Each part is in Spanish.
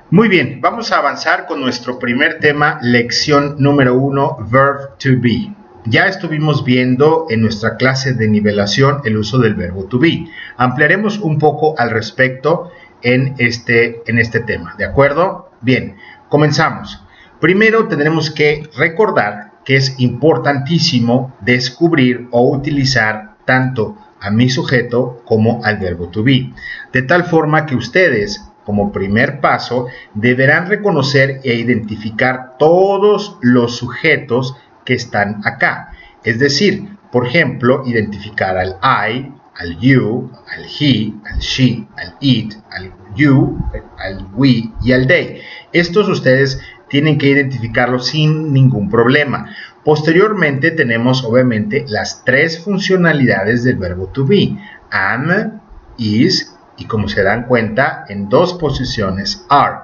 Muy bien, vamos a avanzar con nuestro primer tema, lección número 1, verb to be. Ya estuvimos viendo en nuestra clase de nivelación el uso del verbo to be. Ampliaremos un poco al respecto en este tema, ¿de acuerdo? Bien, comenzamos. Primero tendremos que recordar que es importantísimo descubrir o utilizar tanto a mi sujeto como al verbo to be, de tal forma que ustedes, como primer paso, deberán reconocer e identificar todos los sujetos que están acá. Es decir, por ejemplo, identificar al I, al you, al he, al she, al it, al you, al we y al they. Estos ustedes tienen que identificarlos sin ningún problema. Posteriormente tenemos obviamente las tres funcionalidades del verbo to be: am, is y, como se dan cuenta, en dos posiciones are.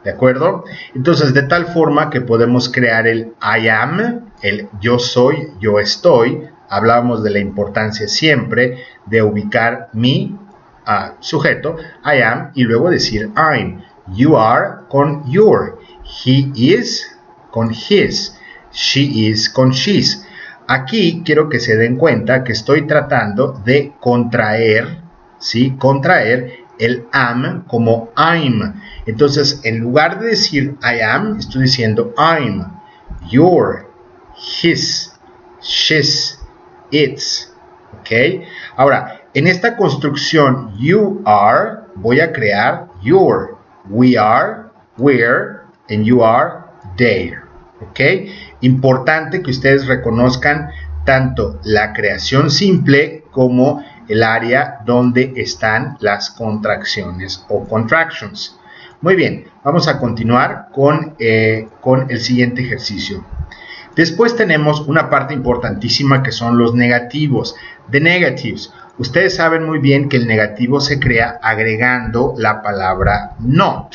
¿De acuerdo? Entonces, de tal forma que podemos crear el I am, el yo soy, yo estoy. Hablábamos de la importancia siempre de ubicar mi sujeto, I am, y luego decir I'm. You are con your. He is con his. She is con she's. Aquí quiero que se den cuenta que estoy tratando de contraer, ¿sí? Contraer el am como I'm. Entonces, en lugar de decir I am, estoy diciendo I'm, your, his, she's, its. ¿Ok? Ahora, en esta construcción you are, voy a crear your. We are, we're, and you are, there. ¿Ok? Importante que ustedes reconozcan tanto la creación simple como el área donde están las contracciones o contractions. Muy bien, vamos a continuar con el siguiente ejercicio. Después tenemos una parte importantísima que son los negativos. The negatives. Ustedes saben muy bien que el negativo se crea agregando la palabra not,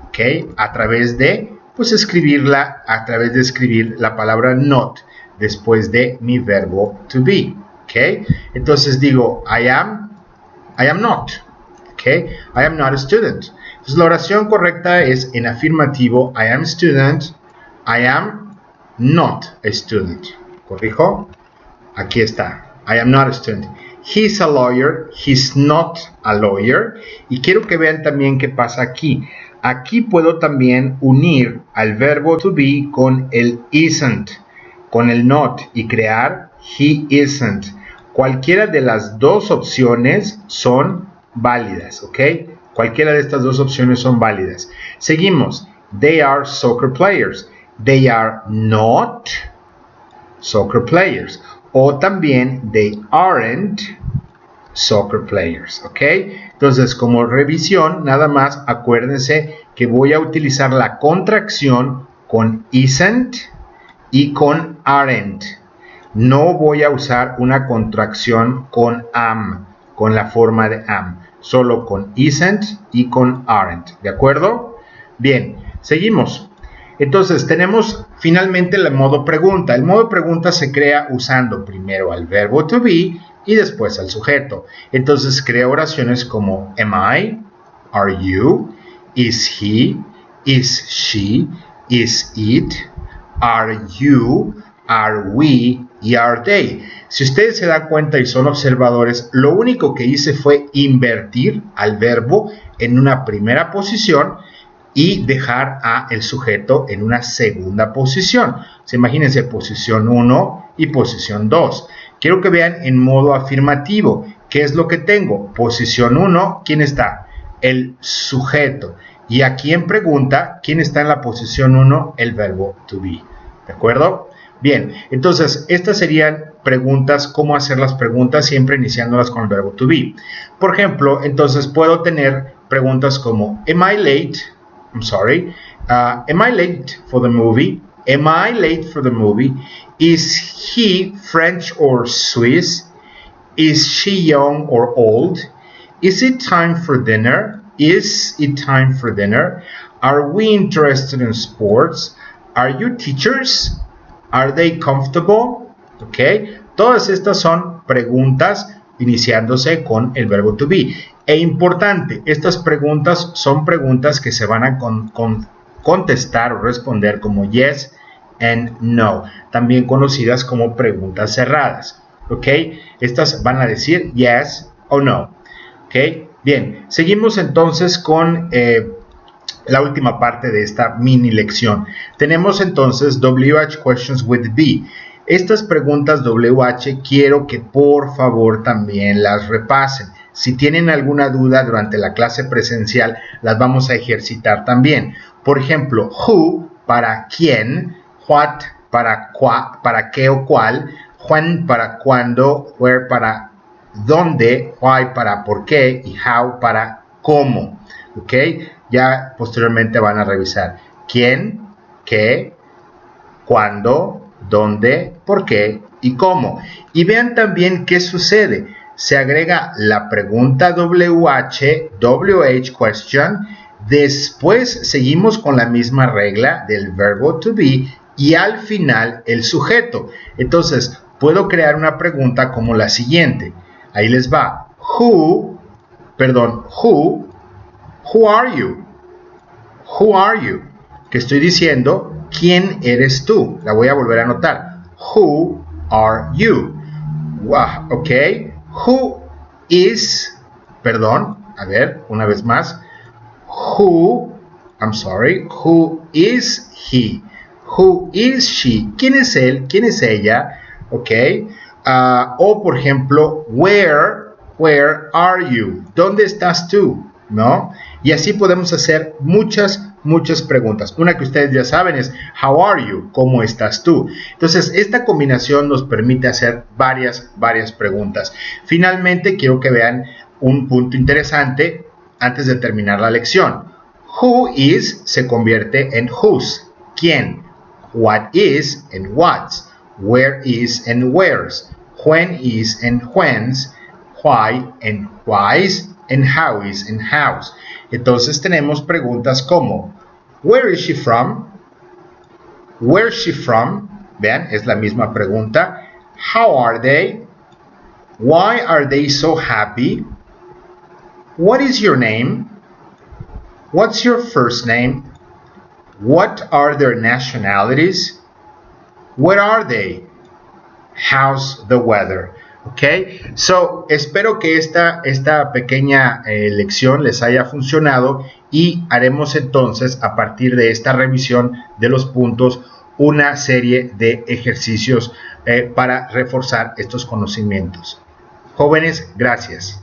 ¿ok? A través de, pues, escribir la palabra not después de mi verbo to be. Okay. Entonces digo, I am not. Okay. I am not a student. Entonces la oración correcta es en afirmativo, I am a student, I am not a student. ¿Corrijo? Aquí está. I am not a student. He's a lawyer, he's not a lawyer. Y quiero que vean también qué pasa aquí. Aquí puedo también unir al verbo to be con el isn't, con el not, y crear he isn't. Cualquiera de las dos opciones son válidas, ¿ok? Cualquiera de estas dos opciones son válidas. Seguimos. They are soccer players. They are not soccer players. O también, they aren't soccer players, ¿ok? Entonces, como revisión, nada más acuérdense que voy a utilizar la contracción con isn't y con aren't. No voy a usar una contracción con am, con la forma de am, solo con isn't y con aren't, ¿de acuerdo? Bien, seguimos. Entonces, tenemos finalmente el modo pregunta. El modo pregunta se crea usando primero al verbo to be y después al sujeto. Entonces, crea oraciones como am I, are you, is he, is she, is it, are you, are we y are they. Si ustedes se dan cuenta y son observadores, lo único que hice fue invertir al verbo en una primera posición y dejar a el sujeto en una segunda posición. Imagínense posición 1 y posición 2. Quiero que vean en modo afirmativo. ¿Qué es lo que tengo? Posición 1, ¿quién está? El sujeto. Y aquí en pregunta, ¿quién está en la posición 1? El verbo to be. ¿De acuerdo? Bien, entonces estas serían preguntas, cómo hacer las preguntas siempre iniciándolas con el verbo to be. Por ejemplo, entonces puedo tener preguntas como am I late? I'm sorry. Am I late for the movie? Am I late for the movie? Is he French or Swiss? Is she young or old? Is it time for dinner? Is it time for dinner? Are we interested in sports? Are you teachers? Are they comfortable? ¿Ok? Todas estas son preguntas iniciándose con el verbo to be. E importante, estas preguntas son preguntas que se van a contestar o responder como yes and no, también conocidas como preguntas cerradas. ¿Ok? Estas van a decir yes o no. ¿Ok? Bien, seguimos entonces con la última parte de esta mini lección. Tenemos entonces WH questions with be. Estas preguntas WH quiero que por favor también las repasen. Si tienen alguna duda durante la clase presencial, las vamos a ejercitar también. Por ejemplo, who para quién, what para qué o cuál, when para cuándo, where para dónde, why para por qué y how para cómo. ¿Ok? Ya posteriormente van a revisar quién, qué, cuándo, dónde, por qué y cómo. Y vean también qué sucede. Se agrega la pregunta WH question. Después seguimos con la misma regla del verbo to be y al final el sujeto. Entonces, puedo crear una pregunta como la siguiente. Ahí les va. Who are you? Who are you? Que estoy diciendo, ¿quién eres tú? La voy a volver a anotar. Who are you? Wow, ok. Who is, a ver, una vez más. Who is he? Who is she? ¿Quién es él? ¿Quién es ella? Ok. O por ejemplo, where are you? ¿Dónde estás tú? ¿No? Y así podemos hacer muchas preguntas. Una que ustedes ya saben es how are you? ¿Cómo estás tú? Entonces, esta combinación nos permite hacer varias preguntas. Finalmente, quiero que vean un punto interesante antes de terminar la lección. Who is se convierte en whose. ¿Quién? What is en what's. Where is en where's. When is en when's. Why en why's. And how is and how's. Entonces tenemos preguntas como where is she from? Where's she from? Vean, es la misma pregunta. How are they? Why are they so happy? What is your name? What's your first name? What are their nationalities? Where are they? How's the weather? Ok, so espero que esta pequeña lección les haya funcionado y haremos entonces a partir de esta revisión de los puntos una serie de ejercicios para reforzar estos conocimientos. Jóvenes, gracias.